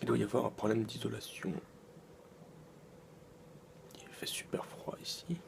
Il doit y avoir un problème d'isolation. Il fait super froid ici.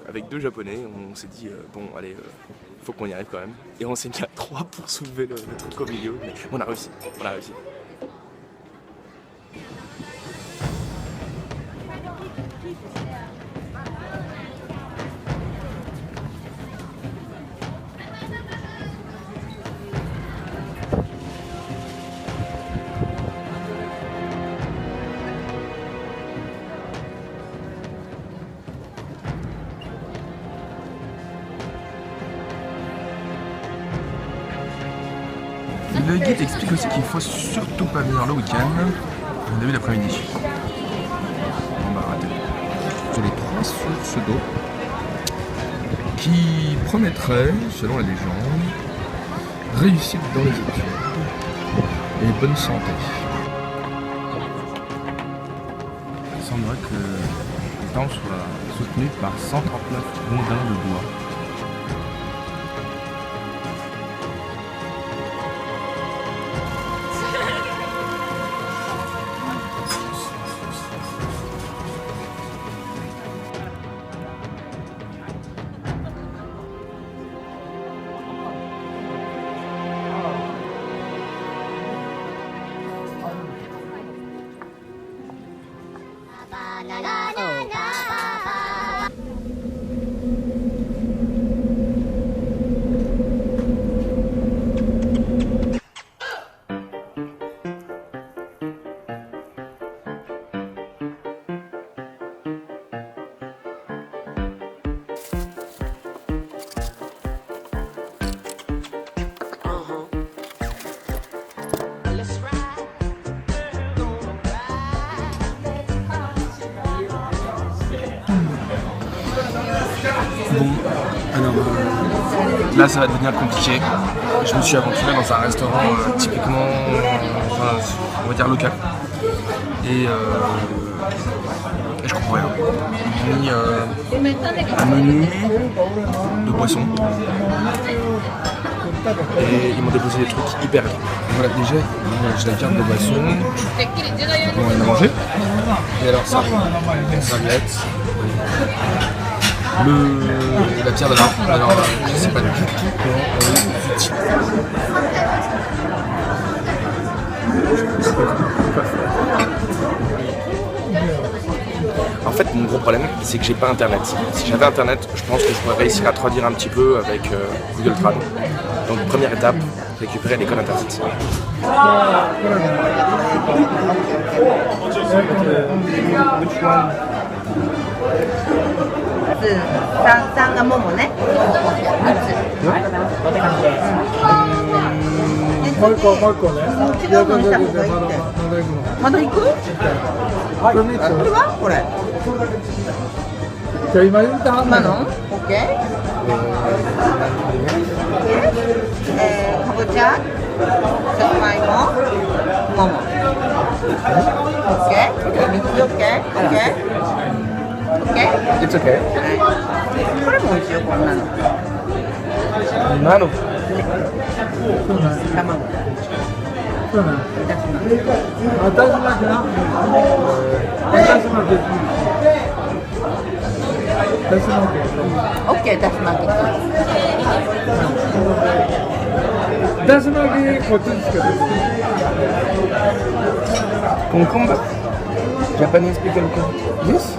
Avec deux japonais, on s'est dit bon allez, faut qu'on y arrive quand même. Et on s'est mis à 3 pour soulever le truc au milieu, mais on a réussi, on a réussi. Le guide explique aussi qu'il faut surtout pas venir le week-end, au début d'après-midi. On va rater. Sur les 3 sources d'eau qui promettraient, selon la légende, réussite dans les études et bonne santé. Il semblerait que le temps soit soutenu par 139 rondins de bois. Bon, alors là ça va devenir compliqué. Je me suis aventuré dans un restaurant typiquement, on va dire local. Et je comprends rien. Ils ont mis un menu de boissons. Et ils m'ont déposé des trucs hyper bien. Voilà, déjà, j'ai la carte de boisson. On va manger. Et alors ça, une serviette. La pierre de l'art, alors je sais pas du tout comment on l'utilise. En fait, mon gros problème, c'est que j'ai pas internet. Si j'avais internet, je pense que je pourrais réussir à traduire un petit peu avec Google Trad. Donc, première étape, récupérer l'école internet. 3がももね。もう一個ね。違うのにした方がいいって。まだ行く？これはこれ。じゃあ今言ったはんなの？オッケー。かぼちゃ、さつまいも、もも。オッケー。3つオッケー。オッケー。 It's okay. これも美味しいよ、こんなの。Mano. Tamago. Ok, dasmaki. Concombre. Japanese pickle. This?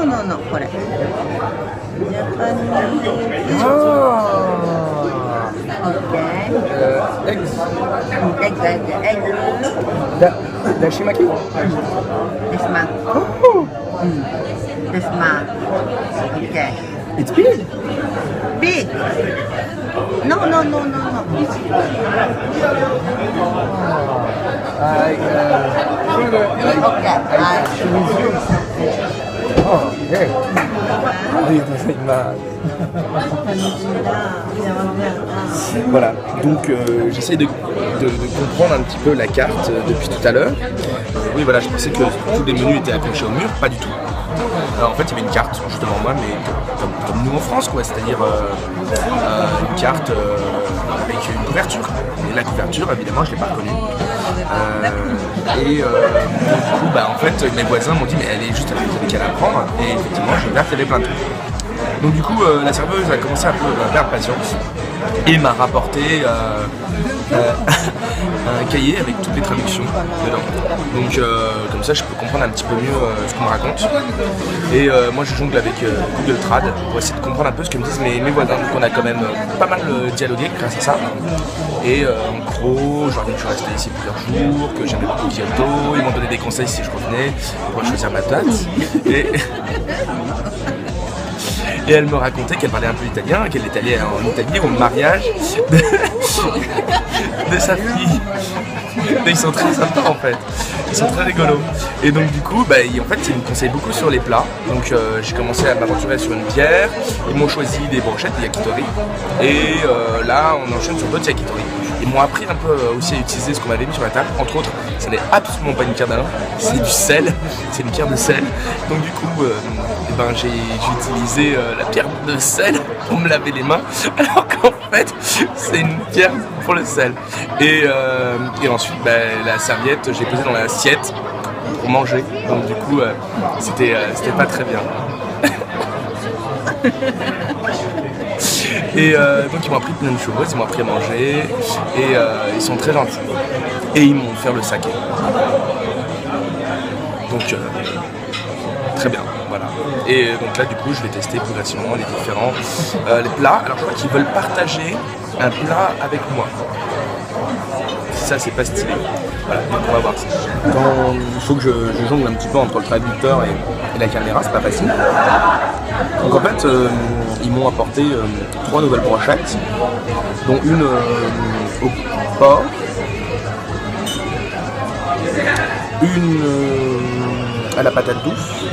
No, no. これ。Ah. Okay. Eggs. Egg. Dashimaki. Dasmaki. Oh. Dasmaki. Okay. It's big. Big. No. Okay. Oh, okay. Voilà, donc j'essaie de comprendre un petit peu la carte depuis tout à l'heure. Oui, voilà, je pensais que tous les menus étaient accrochés au mur, pas du tout. Alors, en fait, il y avait une carte juste devant moi, mais comme nous en France, quoi, c'est-à-dire une carte avec une couverture. Et la couverture, évidemment, je ne l'ai pas reconnue. Du coup, en fait, mes voisins m'ont dit, mais elle est juste avec, vous avez qu'à la prendre. Et effectivement, j'ai ouvert, il y avait plein de trucs. Donc du coup, la serveuse a commencé un peu à perdre patience et m'a rapporté un cahier avec toutes les traductions dedans. Donc comme ça, je peux comprendre un petit peu mieux ce qu'on me raconte. Et moi, je jongle avec Google Trad pour essayer de comprendre un peu ce que me disent mes voisins. Donc on a quand même pas mal dialogué grâce à ça. Et en gros, je leur ai dit que je restais ici plusieurs jours, que j'aimais beaucoup Kyoto. Ils m'ont donné des conseils si je revenais pour choisir ma date. Et elle me racontait qu'elle parlait un peu italien, qu'elle est allée en Italie au mariage de sa fille. Et ils sont très sympas en fait, ils sont très rigolos. Et donc du coup, en fait, ils me conseillent beaucoup sur les plats. Donc j'ai commencé à m'aventurer sur une bière, ils m'ont choisi des brochettes, des yakitori. Et là, on enchaîne sur d'autres yakitori. Ils m'ont appris un peu aussi à utiliser ce qu'on m'avait mis sur la table. Entre autres, ce n'est absolument pas une pierre d'Alain, c'est du sel, c'est une pierre de sel. Donc du coup, j'ai utilisé la pierre de sel pour me laver les mains, alors qu'en fait, c'est une pierre pour le sel. Et ensuite, la serviette, j'ai posé dans l'assiette pour manger. Donc du coup, c'était pas très bien. Et donc ils m'ont appris plein de choses, ils m'ont appris à manger et ils sont très gentils. Et ils m'ont offert le saké. Donc très bien, voilà. Et donc là du coup je vais tester progressivement les différents les plats. Alors je crois qu'ils veulent partager un plat avec moi. Ça c'est pas stylé. Voilà, donc on va voir ça. Il faut que je jongle un petit peu entre le traducteur et la caméra, c'est pas facile. Donc en fait, ils m'ont apporté 3 nouvelles brochettes, dont une au porc, une à la patate douce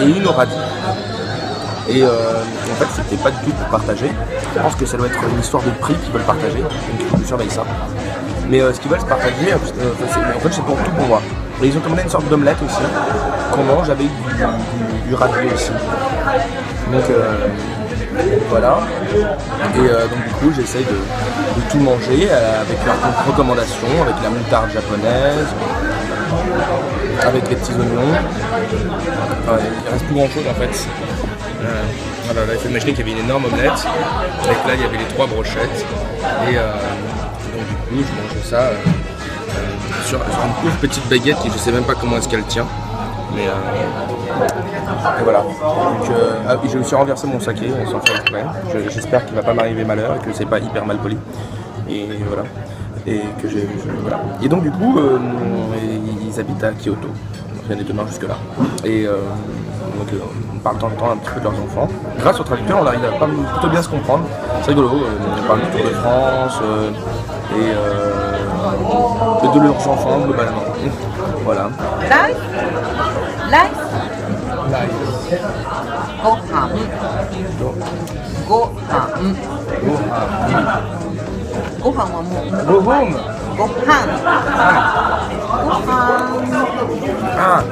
et une au radis. Et en fait, c'était pas du tout pour partager. Je pense que ça doit être une histoire de prix qu'ils veulent partager, donc il faut que je surveille ça. Mais ce qu'ils veulent se partager, en fait c'est pour tout pour moi. Et ils ont commandé une sorte d'omelette aussi, qu'on mange avec du radis aussi. Donc voilà. Et donc du coup j'essaye de tout manger avec leurs recommandations, avec la moutarde japonaise, avec les petits oignons. Il reste plus grand chose en fait. Voilà, là il faut imaginer qu'il y avait une énorme omelette. Et là il y avait les 3 brochettes. Et donc du coup je mange ça sur une pauvre petite baguette qui je sais même pas comment est-ce qu'elle tient. Mais et voilà. Donc j'ai aussi renversé mon saké sans faire exprès. J'espère qu'il va pas m'arriver malheur et que c'est pas hyper mal poli. Et voilà. Et que voilà. Et donc du coup ils habitent à Kyoto. Rien d'étonnant jusque là. Et donc on parle de temps en temps un petit peu de leurs enfants. Grâce au traducteur on arrive à plutôt bien se comprendre. C'est rigolo. On parle du Tour de France et de leurs enfants globalement. Voilà. Rice. Gohan. Gohan はもう Gohan. Gohan. Ah.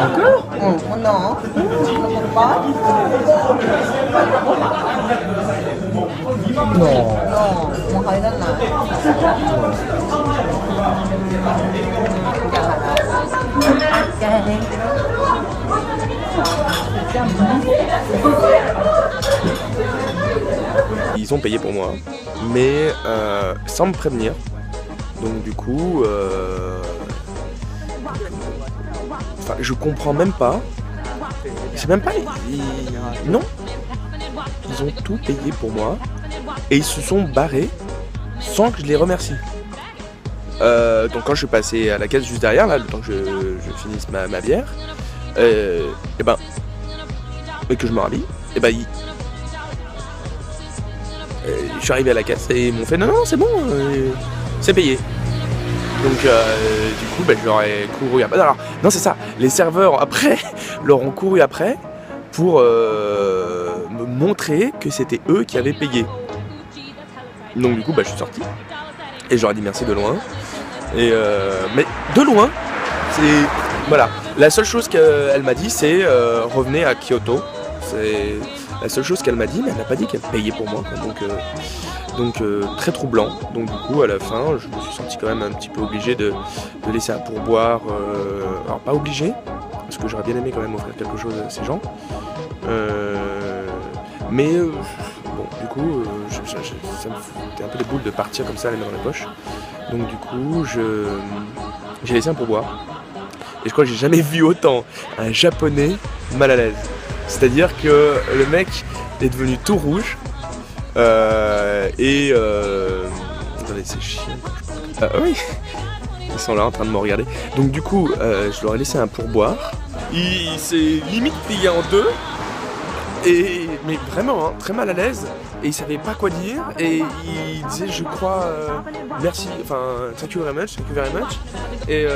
Encore? こんな Non, mon hơi rất là Ils ont payé pour moi, mais sans me prévenir. Donc du coup, enfin, je comprends même pas. C'est même pas. Non. Ils ont tout payé pour moi et ils se sont barrés sans que je les remercie. Donc quand je suis passé à la caisse juste derrière, là, le temps que je finisse ma bière, et que je me rhabille, je suis arrivé à la caisse et ils m'ont fait non c'est bon, c'est payé. Donc du coup je leur ai couru après. Alors non c'est ça, les serveurs après leur ont couru après pour me montrer que c'était eux qui avaient payé. Donc du coup je suis sorti et je leur ai dit merci de loin. Et mais de loin, c'est voilà. La seule chose qu'elle m'a dit c'est revenez à Kyoto. C'est la seule chose qu'elle m'a dit, mais elle n'a pas dit qu'elle payait pour moi. Donc très troublant. Donc du coup à la fin, je me suis senti quand même un petit peu obligé de laisser un pourboire. Alors pas obligé, parce que j'aurais bien aimé quand même offrir quelque chose à ces gens. Mais bon, du coup, ça me foutait un peu les boules de partir comme ça, les mains dans la poche. Donc du coup, j'ai laissé un pourboire. Et je crois que j'ai jamais vu autant un japonais mal à l'aise. C'est-à-dire que le mec est devenu tout rouge. Attendez, c'est chiant. Oui, ils sont là en train de me regarder. Donc du coup, je leur ai laissé un pourboire. Il s'est limite plié en deux. Mais vraiment, très mal à l'aise. Et il savait pas quoi dire. Et il disait, je crois, merci, enfin, thank you very much. Et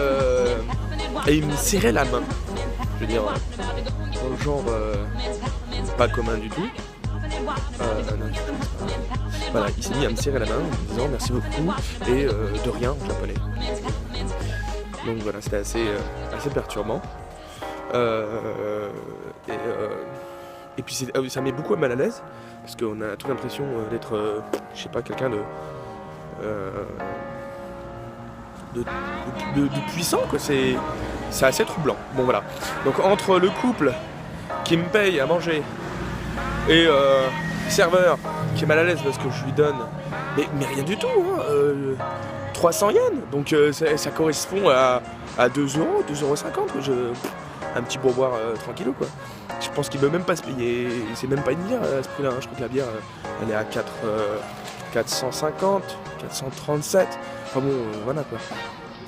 il me serrait la main. Je veux dire, dans le genre pas commun du tout. Voilà, il s'est mis à me serrer la main en me disant merci beaucoup et de rien en japonais. Donc voilà, c'était assez perturbant. Et puis ça met beaucoup mal à l'aise parce qu'on a toute l'impression d'être, je sais pas, quelqu'un de puissant quoi. C'est assez troublant. Bon voilà. Donc entre le couple qui me paye à manger et serveur qui est mal à l'aise parce que je lui donne mais rien du tout hein, 300 yens donc ça correspond à 2 euros, 2,50 €. Un petit pourboire tranquillou quoi. Je pense qu'il veut même pas se payer, c'est même pas une bière à ce prix là, hein. Je crois que la bière elle est à 450, 437, enfin bon voilà quoi.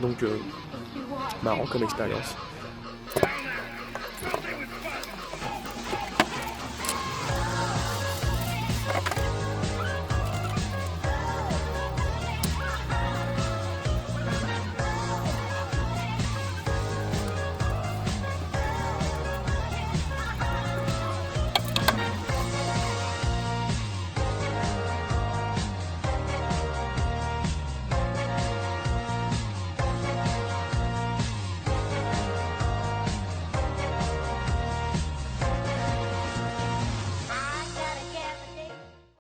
Donc marrant comme expérience.